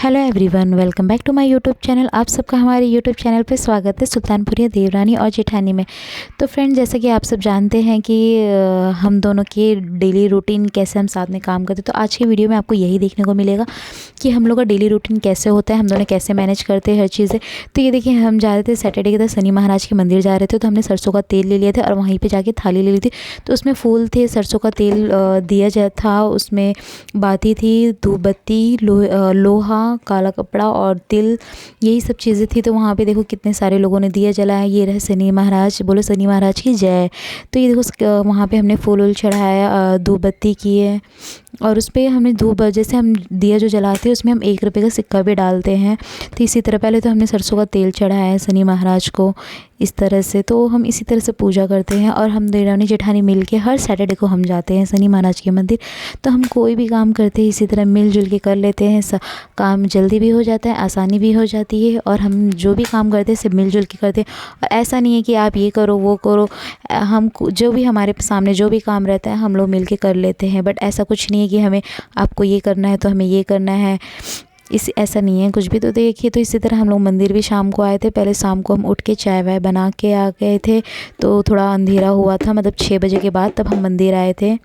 Hello everyone, welcome back to my YouTube channel. आप सबका हमारे यूट्यूब चैनल पे स्वागत है सुल्तानपुरिया देवरानी और जेठानी में। तो फ्रेंड्स, जैसा कि आप सब जानते हैं कि हम दोनों के डेली रूटीन कैसे हम साथ में काम करते हैं, तो आज की वीडियो में आपको यही देखने को मिलेगा कि हम लोग का डेली रूटीन कैसे होता है, हम दोनों कैसे मैनेज करते हैं हर चीज़ें। तो ये देखिए, हम जा रहे थे सैटरडे के दिन शनि महाराज के मंदिर जा रहे थे, तो हमने सरसों का तेल ले लिया था और वहीं पर जाके थाली ले ली थी। तो उसमें फूल थे, सरसों का तेल दिया जाता था, उसमें बाती थी, धूप बत्ती, लोहा, काला कपड़ा और तिल, यही सब चीज़ें थी। तो वहाँ पे देखो कितने सारे लोगों ने दिया जलाया। ये रहे शनि महाराज, बोलो शनि महाराज की जय। तो ये देखो वहाँ पे हमने फूल वूल चढ़ाया, धूप बत्ती किए और उस पर हमने धूप, जैसे हम दिया जो जलाते हैं उसमें हम 1 रुपये का सिक्का भी डालते हैं। तो इसी तरह पहले तो हमने सरसों का तेल चढ़ाया है शनि महाराज को, इस तरह से। तो हम इसी तरह से पूजा करते हैं और हम देवरानी जेठानी मिल के हर सैटरडे को हम जाते हैं शनि महाराज के मंदिर। तो हम कोई भी काम करते हैं इसी तरह मिलजुल के कर लेते हैं। काम जल्दी भी हो जाता है, आसानी भी हो जाती है और हम जो भी काम करते हैं सिर्फ मिलजुल के करते हैं। और ऐसा नहीं है कि आप ये करो वो करो, हम जो भी हमारे सामने जो भी काम रहता है हम लोग मिल के कर लेते हैं। बट ऐसा कुछ नहीं है कि हमें आपको ये करना है तो हमें ये करना है, ऐसा नहीं है कुछ भी। तो देखिए, तो इसी तरह हम लोग मंदिर भी शाम को आए थे। पहले शाम को हम उठ के चाय वाय बना के आ गए थे, तो थोड़ा अंधेरा हुआ था, मतलब 6 बजे के बाद तब हम मंदिर आए थे।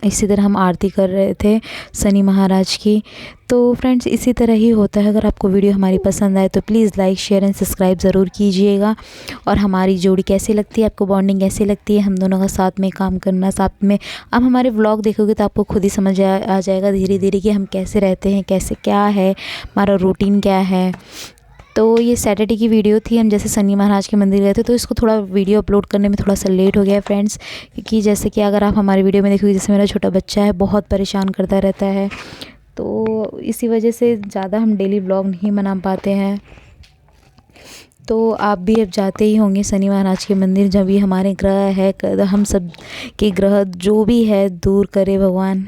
इसी तरह हम आरती कर रहे थे शनि महाराज की। तो फ्रेंड्स, इसी तरह ही होता है। अगर आपको वीडियो हमारी पसंद आए तो please like share and subscribe ज़रूर कीजिएगा। और हमारी जोड़ी कैसी लगती है, आपको बॉन्डिंग कैसी लगती है, हम दोनों का साथ में काम करना, साथ में अब हमारे व्लॉग देखोगे तो आपको खुद ही समझ आ जाएगा धीरे धीरे कि हम कैसे रहते हैं, कैसे क्या है हमारा रूटीन क्या है। तो ये सैटरडे की वीडियो थी, हम जैसे शनि महाराज के मंदिर गए थे। तो इसको थोड़ा वीडियो अपलोड करने में थोड़ा सा लेट हो गया फ्रेंड्स, क्योंकि जैसे कि अगर आप हमारी वीडियो में देखोगे, जैसे मेरा छोटा बच्चा है बहुत परेशान करता रहता है, तो इसी वजह से ज़्यादा हम डेली व्लॉग नहीं बना पाते हैं। तो आप भी अब जाते ही होंगे शनि महाराज के मंदिर, जब भी हमारे ग्रह है, हम सब के ग्रह जो भी है दूर करे भगवान,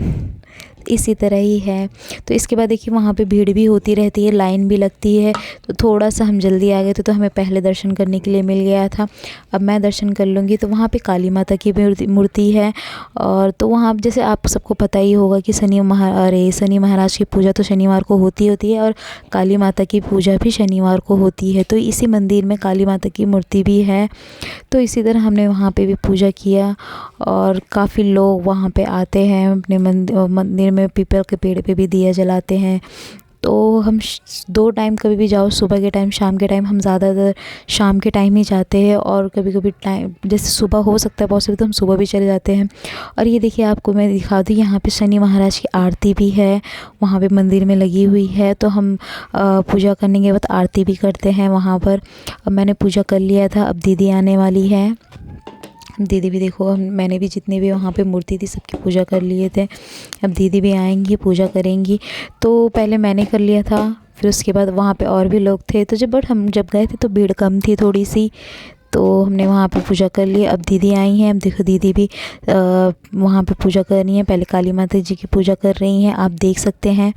इसी तरह ही है। तो इसके बाद देखिए, वहाँ पे भीड़ भी होती रहती है, लाइन भी लगती है। तो थोड़ा सा हम जल्दी आ गए थे तो हमें पहले दर्शन करने के लिए मिल गया था। अब मैं दर्शन कर लूँगी। तो वहाँ पे काली माता की मूर्ति है। और तो वहाँ जैसे आप सबको पता ही होगा कि शनि महाराज की पूजा तो शनिवार को होती है और काली माता की पूजा भी शनिवार को होती है। तो इसी मंदिर में काली माता की मूर्ति भी है। तो इसी तरह हमने वहाँ पे भी पूजा किया और काफ़ी लोग वहाँ पे आते हैं अपने मंदिर में, पीपल के पेड़ पे भी दिया जलाते हैं। तो हम 2 टाइम कभी भी जाओ, सुबह के टाइम, शाम के टाइम, हम ज़्यादातर शाम के टाइम ही जाते हैं। और कभी कभी टाइम जैसे सुबह हो सकता है पॉसिबल तो हम सुबह भी चले जाते हैं। और ये देखिए, आपको मैं दिखा दूँ, यहाँ पे शनि महाराज की आरती भी है, वहाँ पे मंदिर में लगी हुई है। तो हम पूजा करने के बाद आरती भी करते हैं वहाँ पर। अब मैंने पूजा कर लिया था, अब दीदी आने वाली है। दीदी भी देखो, मैंने भी जितने भी वहाँ पे मूर्ति थी सबकी पूजा कर लिए थे। अब दीदी भी आएंगी, पूजा करेंगी। तो पहले मैंने कर लिया था, फिर उसके बाद वहाँ पे और भी लोग थे। तो हम जब गए थे तो भीड़ कम थी थोड़ी सी, तो हमने वहाँ पे पूजा कर ली। अब दीदी आई हैं, अब देखो दीदी भी वहाँ पे पूजा कर रही हैं। पहले काली माता जी की पूजा कर रही हैं, आप देख सकते हैं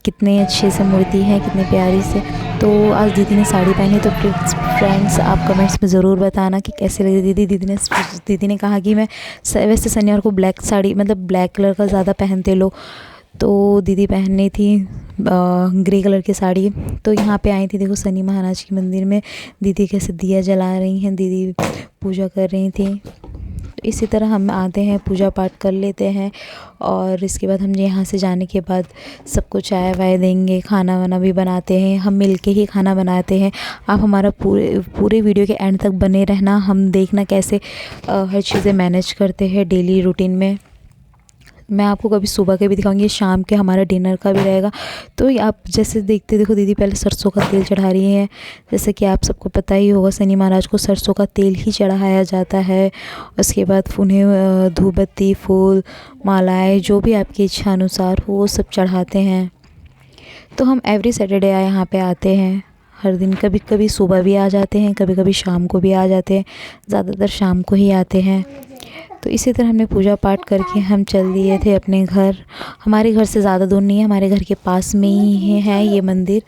कितने अच्छे से मूर्ति है, कितने प्यारी से। तो आज दीदी ने साड़ी पहनी। तो फ्रेंड्स, आप कमेंट्स में ज़रूर बताना कि कैसे लगी दीदी ने कहा कि मैं वैसे शनिवार को ब्लैक साड़ी, मतलब ब्लैक कलर का ज़्यादा पहनते लोग, तो दीदी पहननी थी ग्रे कलर की साड़ी। तो यहाँ पे आई थी, देखो शनि महाराज के मंदिर में दीदी कैसे दिया जला रही हैं, दीदी पूजा कर रही थी। तो इसी तरह हम आते हैं, पूजा पाठ कर लेते हैं और इसके बाद हम यहाँ से जाने के बाद सबको चाय वाय देंगे, खाना वाना भी बनाते हैं, हम मिल के ही खाना बनाते हैं। आप हमारा पूरे वीडियो के एंड तक बने रहना, हम देखना कैसे हर चीज़ें मैनेज करते हैं डेली रूटीन में। मैं आपको कभी सुबह के भी दिखाऊंगी, शाम के हमारा डिनर का भी रहेगा। तो आप जैसे देखते, देखो दीदी पहले सरसों का तेल चढ़ा रही है। जैसे कि आप सबको पता ही होगा, शनि महाराज को सरसों का तेल ही चढ़ाया जाता है। उसके बाद उन्हें धूप बत्ती, फूल, मालाएँ, जो भी आपकी इच्छा अनुसार हो वो सब चढ़ाते हैं। तो हम एवरी सैटरडे यहाँ पे आते हैं हर दिन, कभी कभी सुबह भी आ जाते हैं, कभी कभी शाम को भी आ जाते हैं, ज़्यादातर शाम को ही आते हैं। तो इसी तरह हमने पूजा पाठ करके हम चल दिए थे अपने घर। हमारे घर से ज़्यादा दूर नहीं है, हमारे घर के पास में ही है ये मंदिर।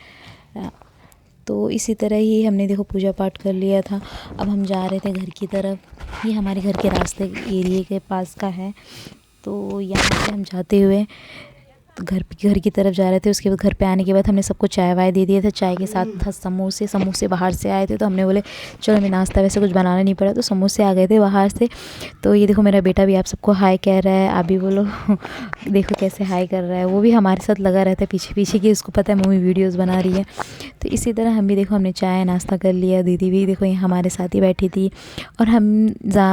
तो इसी तरह ही हमने देखो पूजा पाठ कर लिया था। अब हम जा रहे थे घर की तरफ, ये हमारे घर के रास्ते एरिए के पास का है। तो यहाँ से हम जाते हुए घर की तरफ जा रहे थे। उसके बाद घर पे आने के बाद हमने सबको चाय वाय दे दिया था। चाय के साथ था समोसे बाहर से आए थे, तो हमने बोले चलो हमें नाश्ता वैसे कुछ बनाना नहीं पड़ा, तो समोसे आ गए थे बाहर से। तो ये देखो मेरा बेटा भी आप सबको हाय कह रहा है, आप भी बोलो देखो कैसे हाय कर रहा है। वो भी हमारे साथ लगा रहता है पीछे पीछे कि उसको पता है मम्मी वीडियोज़ बना रही है। तो इसी तरह हम भी देखो हमने चाय नाश्ता कर लिया। दीदी भी देखो यहाँ हमारे साथ ही बैठी थी। और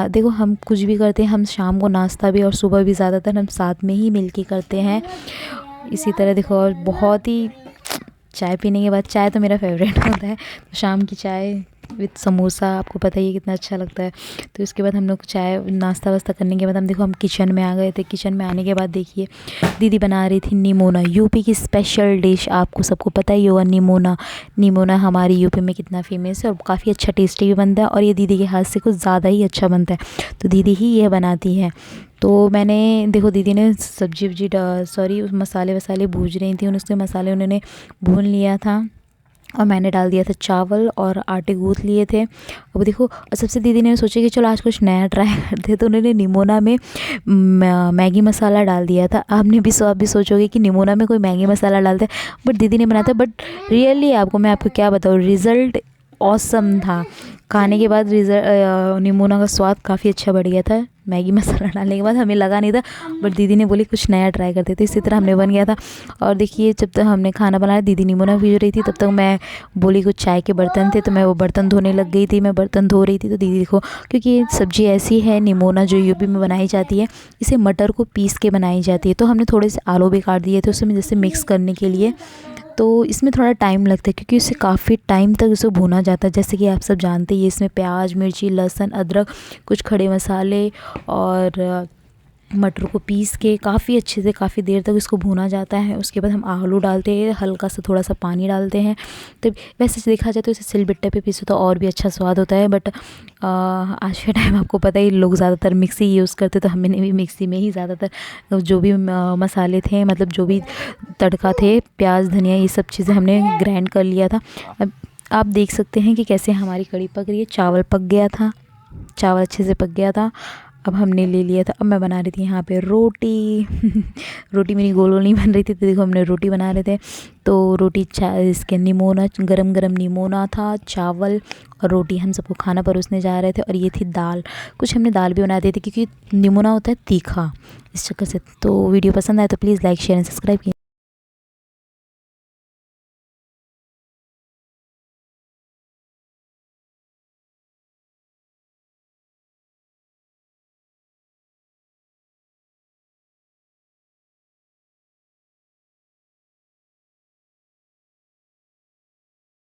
देखो हम कुछ भी करते हैं, हम शाम को नाश्ता भी और सुबह भी ज़्यादातर हम साथ में ही मिल के करते हैं। इसी तरह देखो और बहुत ही चाय पीने के बाद, चाय तो मेरा फेवरेट होता है, तो शाम की चाय विथ समोसा आपको पता ही है कितना अच्छा लगता है। तो इसके बाद हम लोग चाय नाश्ता वास्ता करने के बाद हम देखो हम किचन में आ गए थे। किचन में आने के बाद देखिए दीदी बना रही थी निमोना, यूपी की स्पेशल डिश। आपको सबको पता ही होगा निमोना हमारी यूपी में कितना फेमस है और काफ़ी अच्छा टेस्टी भी बनता है, और ये दीदी के हाथ से कुछ ज़्यादा ही अच्छा बनता है, तो दीदी ही ये बनाती है। तो मैंने देखो दीदी ने सब्जी मसाले वसाले भूज रही थी, उसके मसाले उन्होंने भून लिया था और मैंने डाल दिया था चावल और आटे गूँथ लिए थे। अब देखो और सबसे दीदी ने सोचा कि चलो आज कुछ नया ट्राई करते हैं, तो उन्होंने निमोना में मैगी मसाला डाल दिया था। आप भी सोचोगे कि निमोना में कोई मैगी मसाला डालता है, बट दीदी ने बनाया था। बट रियली मैं आपको क्या बताऊँ, रिज़ल्ट ऑसम था। खाने के बाद निमोना का स्वाद काफ़ी अच्छा बढ़ गया था। मैगी मसाला डालने के बाद हमें लगा नहीं था, बट दीदी ने बोली कुछ नया ट्राई करते थे, इसी तरह हमने बन गया था। और देखिए जब तक हमने खाना बनाया दीदी निमोना भूज रही थी, तब तक मैं बोली कुछ चाय के बर्तन थे तो मैं वो बर्तन धोने लग गई थी। मैं बर्तन धो रही थी तो दीदी देखो, क्योंकि ये सब्ज़ी ऐसी है निमोना जो यूपी में बनाई जाती है, इसे मटर को पीस के बनाई जाती है। तो हमने थोड़े से आलू भी काट दिए थे उसमें जैसे मिक्स करने के लिए। तो इसमें थोड़ा टाइम लगता है क्योंकि इसे काफ़ी टाइम तक इसे भुना जाता है। जैसे कि आप सब जानते हैं इसमें प्याज मिर्ची लहसुन अदरक कुछ खड़े मसाले और मटर को पीस के काफ़ी अच्छे से काफ़ी देर तक इसको भुना जाता है। उसके बाद हम आलू डालते हैं, हल्का सा थोड़ा सा पानी डालते हैं। तो वैसे देखा जाए तो इसे सिलबट्टे पे पीसो तो और भी अच्छा स्वाद होता है, बट आज के टाइम आपको पता ही लोग ज़्यादातर मिक्सी यूज़ करते, तो हमने भी मिक्सी में ही ज़्यादातर जो भी मसाले थे, मतलब जो भी तड़का थे प्याज धनिया ये सब चीज़ें हमने ग्राइंड कर लिया था। अब आप देख सकते हैं कि कैसे हमारी कढ़ी पक रही है। चावल पक गया था, चावल अच्छे से पक गया था। अब हमने ले लिया था, अब मैं बना रही थी यहाँ पे रोटी रोटी मेरी गोल गोल नहीं बन रही थी, तो देखो हमने रोटी बना रहे थे। तो रोटी इसके निमोना गरम गरम निमोना था, चावल और रोटी हम सबको खाना परोसने जा रहे थे। और ये थी दाल, कुछ हमने दाल भी बना दी थी क्योंकि निमोना होता है तीखा, इस चक्कर से। तो वीडियो पसंद आए तो please like share and subscribe कीजिए।